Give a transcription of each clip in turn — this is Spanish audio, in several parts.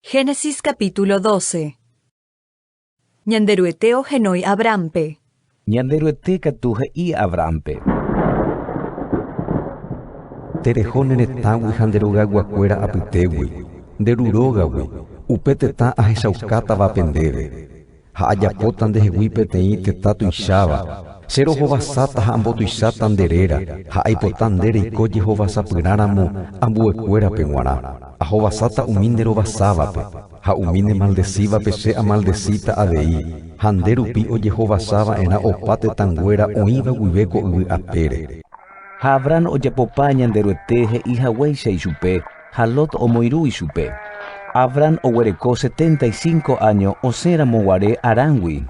Génesis capítulo 12. Ñanderuete ohenói Abrampe. Ñanderuete katuhe y Abrampe. Terejone tawi handeruga guacuera apitewi. Derurogawi. Upeteta ahesaukata vapendere. Haayapotan de huipetei tetatu ishava. Cero hovasata hambotuisata anderera. Haipotandere ikoji hovasapyráramo ambuekuera penguara. Ahovasata umíndero vasávape. Ha umíne maldecívape se amaldecita avei. Handerupi oje hovasava ena opate tanguera oĩva guiveko yvy apére. Ha Abraham ojapopa ñanderuete he'ihag̃uáicha ichupe, ha Lot omoirũ ichupe. Abraham oguereko 75 años osẽramo guare Arángui.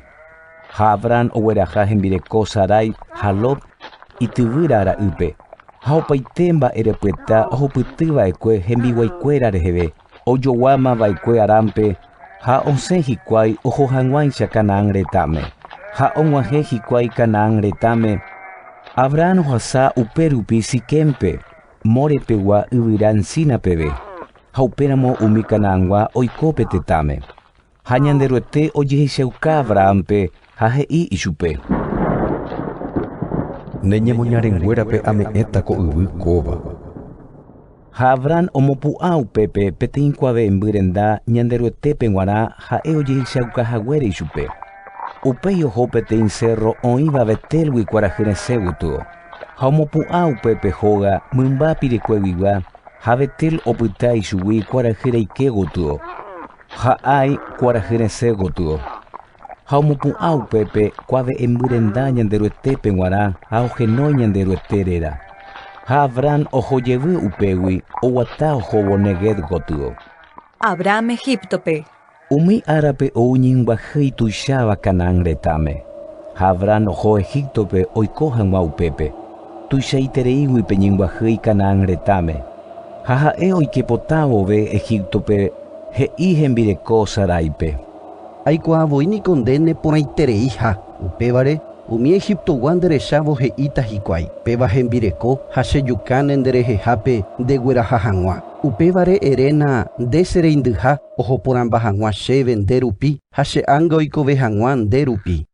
Ha Abraham ogueraha hembireko Sarai ha Lot ityvýra ra'ýpe. Ha opaite mba'erepyta ohupytyva'ekue hembiguaikuéra reheve, ojoguáma vaikue Arampe, ha osẽ hikuái ohohag̃uáicha Canaán retãme. Ha og̃uahẽ hikuái Canaán retãme. Abraham ohasa upérupi Siquempe, morepegua yvyra Encínapeve. Ha upéramo umi Canaángua oiko petetãme. Ha ñanderuete ojehechauka Abrahampe ha he'i ichupe. Neñemoñarenguérape ame'ẽta ko yvy kóva. Ha Abraham omopu'ã upépe peteĩ kuave mbyrenda ñanderuetépe g̃uarã ha'e ojehechaukahaguére ichupe. Upéi oho peteĩ cerro oĩva Betélgui kuarahyresẽ gotyo. Ha omopu'ã upépe hóga mymba pirekueguigua ha Betel opyta ichugui kuarahyreike gotyo. Ha Ai kuarahyresẽ gotyo. Ha omopu'ã upépe kuave mbyrenda ñanderuetépe g̃uarã ha ohenói ñanderuete réra. Ha Abraham ohojevy upégui oguata ohóvo Neguev gotyo. Abraham Egiptope. Umi árape ouñinguahýi tuicháva Canaán retãme. Ha Abraham oho Egiptope oiko hag̃ua upépe. Tuichaitereíguipe ñinguahýi Canaán retãme. Ha ha'e oikepota vove Egiptope he'i hembireko Saráipe. Aikuaavoíniko ndéne porãitereiha upévare umi Egiptogua nderechávo he'íta hikuái péva hembireko ha chejukáne nderehehápe ndegueraha hag̃ua. Upévare eréna ndechereindyha ohoporãmba hag̃ua chéve nderupi ha che ánga oikove hag̃ua nderupi.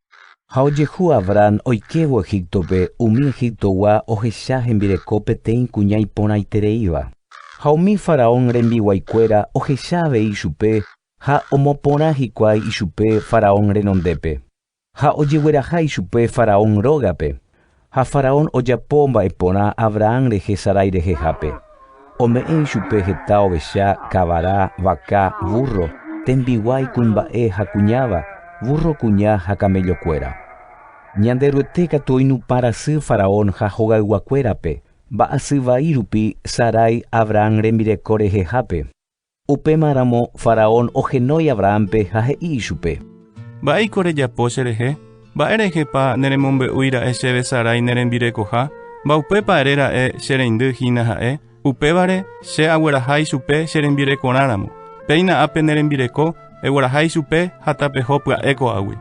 Ha ojehu Abraham oikevo Egiptope umi Egiptogua ohecha hembireko peteĩ kuña iporãitereíva. Ha umi Faraón rembiguaikuéra ohecha avei ichupe ha omoporã hikuái ichupe Faraón renondépe. Ha ojegueraha ichupe Faraón rógape. Ha Faraón ojapo mba'eporã Abraham rehe Sarai rehehápe. Ome'ẽ ichupe heta ovecha, kavara, vaka, burro, tembiguái kuimba'e ha kuñáva, burro kuña ha camellokuéra. Ñanderuete katu oinupãrasy Faraón ha hogayguakuérape, mba'asy vai rupi Sarai Abraham rembireko rehehápe. Upémaramo Faraón ohenói Abrahampe ha he'i ichupe. Mba'éiko rejapo cherehe, mba'érehepa neremombe'úira'e chéve Sarai nerembirekoha, mba'upépa eréra'e chereindy hína ha'e, upévare che agueraha ichupe cherembirekorãramo. Péina ápe nerembireko egueraha ichupe ha tapeho pya'ékoagui.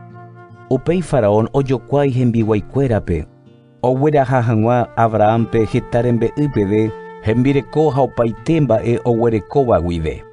Upéi Faraón ojokuái hembiguaikuérape. Ogueraha hag̃ua Abrahampe heta rembe'ýpeve hembireko ha opaite mba'e oguerekóva guive.